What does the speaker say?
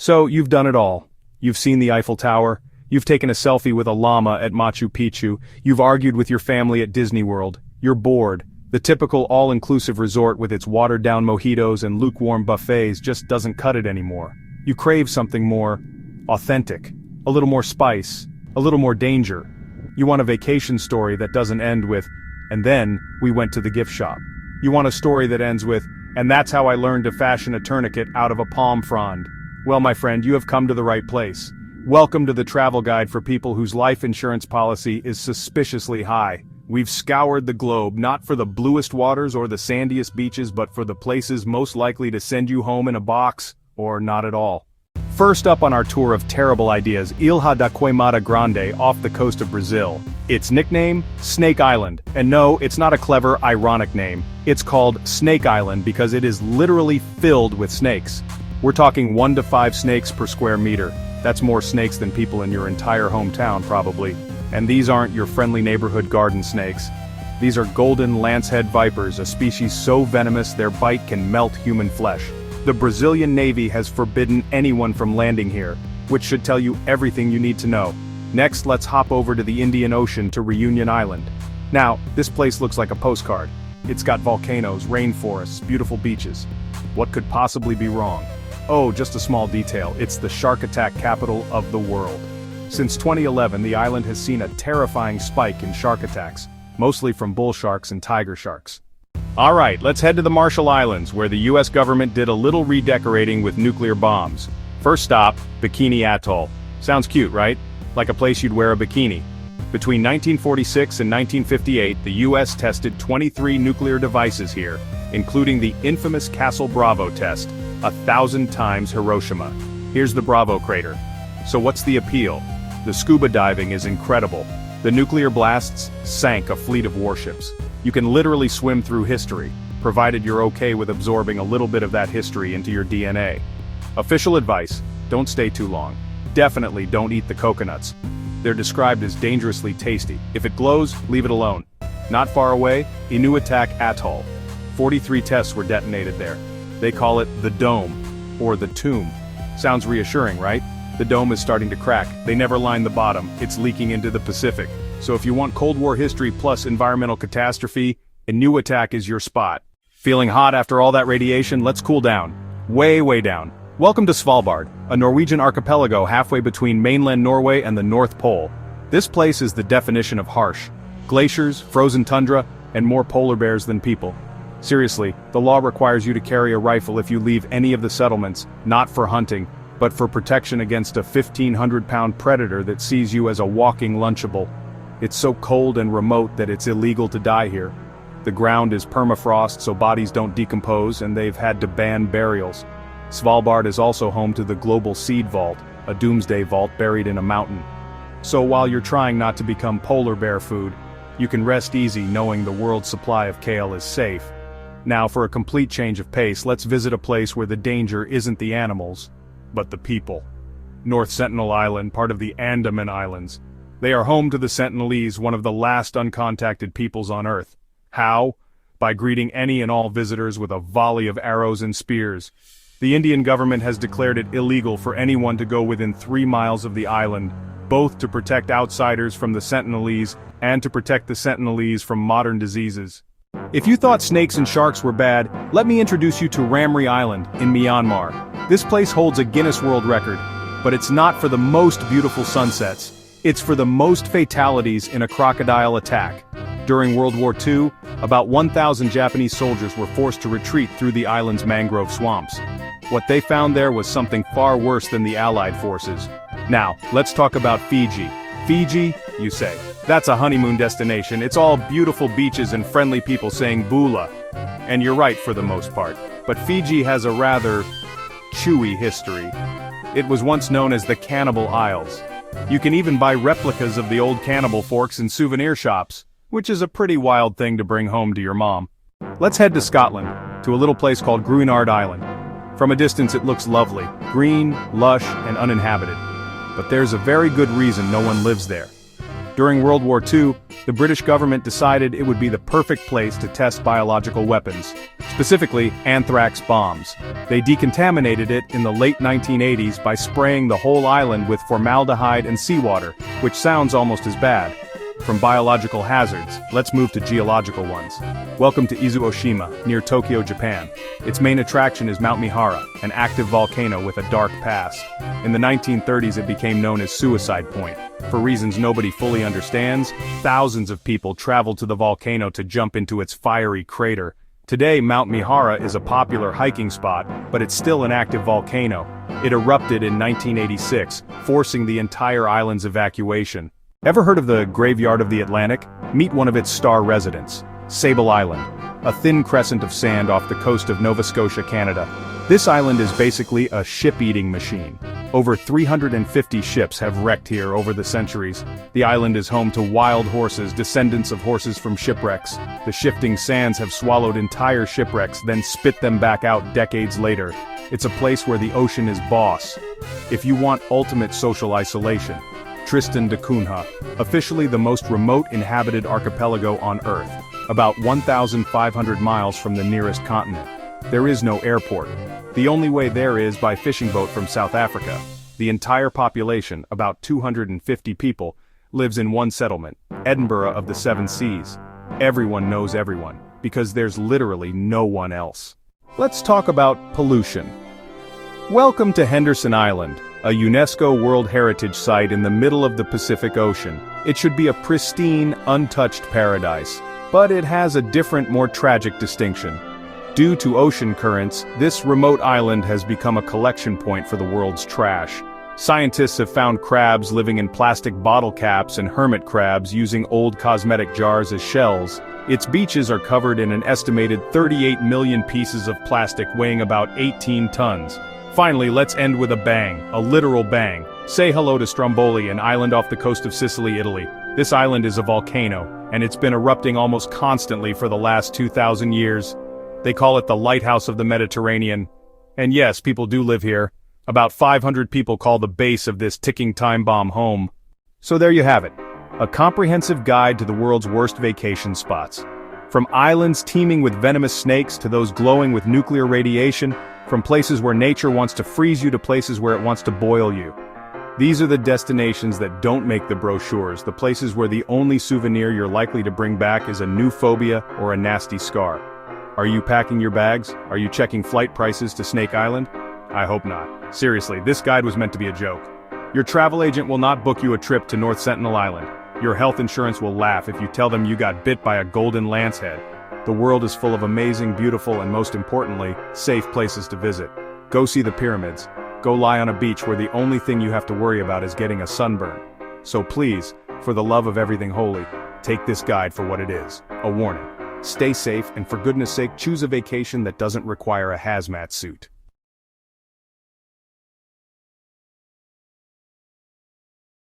So, you've done it all. You've seen the Eiffel Tower, you've taken a selfie with a llama at Machu Picchu, you've argued with your family at Disney World, you're bored. The typical all-inclusive resort with its watered-down mojitos and lukewarm buffets just doesn't cut it anymore. You crave something more authentic, a little more spice, a little more danger. You want a vacation story that doesn't end with, "and then, we went to the gift shop." You want a story that ends with, "and that's how I learned to fashion a tourniquet out of a palm frond." Well, my friend, you have come to the right place. Welcome to the travel guide for people whose life insurance policy is suspiciously high. We've scoured the globe not for the bluest waters or the sandiest beaches but for the places most likely to send you home in a box, or not at all. First up on our tour of terrible ideas, Ilha da Queimada Grande off the coast of Brazil. Its nickname? Snake Island. And no, it's not a clever, ironic name. It's called Snake Island because it is literally filled with snakes. We're talking 1 to 5 snakes per square meter. That's more snakes than people in your entire hometown probably. And these aren't your friendly neighborhood garden snakes. These are golden lancehead vipers, a species so venomous their bite can melt human flesh. The Brazilian Navy has forbidden anyone from landing here, which should tell you everything you need to know. Next, let's hop over to the Indian Ocean to Reunion Island. Now, this place looks like a postcard. It's got volcanoes, rainforests, beautiful beaches. What could possibly be wrong? Oh, just a small detail, it's the shark attack capital of the world. Since 2011, the island has seen a terrifying spike in shark attacks, mostly from bull sharks and tiger sharks. Alright, let's head to the Marshall Islands, where the US government did a little redecorating with nuclear bombs. First stop, Bikini Atoll. Sounds cute, right? Like a place you'd wear a bikini. Between 1946 and 1958, the US tested 23 nuclear devices here, including the infamous Castle Bravo test, 1,000 times Hiroshima. Here's the Bravo crater. So what's the appeal? The scuba diving is incredible. The nuclear blasts sank a fleet of warships. You can literally swim through history, provided you're okay with absorbing a little bit of that history into your DNA. Official advice, don't stay too long. Definitely don't eat the coconuts. They're described as dangerously tasty. If it glows, leave it alone. Not far away, Inuitak Atoll. 43 tests were detonated there. They call it the dome, or the tomb. Sounds reassuring, right? The dome is starting to crack. They never lined the bottom. It's leaking into the Pacific. So if you want Cold War history plus environmental catastrophe, Inuitak is your spot. Feeling hot after all that radiation? Let's cool down. Way down. Welcome to Svalbard, a Norwegian archipelago halfway between mainland Norway and the North Pole. This place is the definition of harsh. Glaciers, frozen tundra, and more polar bears than people. Seriously, the law requires you to carry a rifle if you leave any of the settlements, not for hunting, but for protection against a 1,500-pound predator that sees you as a walking Lunchable. It's so cold and remote that it's illegal to die here. The ground is permafrost so bodies don't decompose and they've had to ban burials. Svalbard is also home to the Global Seed Vault, a doomsday vault buried in a mountain. So while you're trying not to become polar bear food, you can rest easy knowing the world's supply of kale is safe. Now for a complete change of pace, let's visit a place where the danger isn't the animals, but the people. North Sentinel Island, part of the Andaman Islands. They are home to the Sentinelese, one of the last uncontacted peoples on Earth. How? By greeting any and all visitors with a volley of arrows and spears. The Indian government has declared it illegal for anyone to go within 3 miles of the island, both to protect outsiders from the Sentinelese and to protect the Sentinelese from modern diseases. If you thought snakes and sharks were bad, let me introduce you to Ramree Island in Myanmar. This place holds a Guinness World Record, but it's not for the most beautiful sunsets. It's for the most fatalities in a crocodile attack. During World War II, about 1,000 Japanese soldiers were forced to retreat through the island's mangrove swamps. What they found there was something far worse than the Allied forces. Now, let's talk about Fiji. Fiji, you say? That's a honeymoon destination. It's all beautiful beaches and friendly people saying bula. And you're right for the most part. But Fiji has a rather chewy history. It was once known as the Cannibal Isles. You can even buy replicas of the old cannibal forks in souvenir shops, which is a pretty wild thing to bring home to your mom. Let's head to Scotland, to a little place called Gruinard Island. From a distance it looks lovely, green, lush, and uninhabited. But there's a very good reason no one lives there. During World War II, the British government decided it would be the perfect place to test biological weapons, specifically anthrax bombs. They decontaminated it in the late 1980s by spraying the whole island with formaldehyde and seawater, which sounds almost as bad. From biological hazards, let's move to geological ones. Welcome to Izuoshima, near Tokyo, Japan. Its main attraction is Mount Mihara, an active volcano with a dark past. In the 1930s it became known as Suicide Point. For reasons nobody fully understands, thousands of people traveled to the volcano to jump into its fiery crater. Today Mount Mihara is a popular hiking spot, but it's still an active volcano. It erupted in 1986, forcing the entire island's evacuation. Ever heard of the Graveyard of the Atlantic? Meet one of its star residents, Sable Island, a thin crescent of sand off the coast of Nova Scotia, Canada. This island is basically a ship-eating machine. Over 350 ships have wrecked here over the centuries. The island is home to wild horses, descendants of horses from shipwrecks. The shifting sands have swallowed entire shipwrecks, then spit them back out decades later. It's a place where the ocean is boss. If you want ultimate social isolation, Tristan da Cunha, officially the most remote inhabited archipelago on Earth, about 1,500 miles from the nearest continent. There is no airport. The only way there is by fishing boat from South Africa. The entire population, about 250 people, lives in one settlement, Edinburgh of the Seven Seas. Everyone knows everyone, because there's literally no one else. Let's talk about pollution. Welcome to Henderson Island, a UNESCO World Heritage Site in the middle of the Pacific Ocean. It should be a pristine, untouched paradise, but it has a different, more tragic distinction. Due to ocean currents, this remote island has become a collection point for the world's trash. Scientists have found crabs living in plastic bottle caps and hermit crabs using old cosmetic jars as shells. Its beaches are covered in an estimated 38 million pieces of plastic weighing about 18 tons. Finally, let's end with a bang, a literal bang. Say hello to Stromboli, an island off the coast of Sicily, Italy. This island is a volcano, and it's been erupting almost constantly for the last 2,000 years. They call it the lighthouse of the Mediterranean. And yes, people do live here. About 500 people call the base of this ticking time bomb home. So there you have it. A comprehensive guide to the world's worst vacation spots. From islands teeming with venomous snakes to those glowing with nuclear radiation, from places where nature wants to freeze you to places where it wants to boil you. These are the destinations that don't make the brochures, the places where the only souvenir you're likely to bring back is a new phobia or a nasty scar. Are you packing your bags? Are you checking flight prices to Snake Island? I hope not. Seriously, this guide was meant to be a joke. Your travel agent will not book you a trip to North Sentinel Island. Your health insurance will laugh if you tell them you got bit by a golden lancehead. The world is full of amazing, beautiful, and most importantly, safe places to visit. Go see the pyramids. Go lie on a beach where the only thing you have to worry about is getting a sunburn. So please, for the love of everything holy, take this guide for what it is, a warning. Stay safe and for goodness sake choose a vacation that doesn't require a hazmat suit.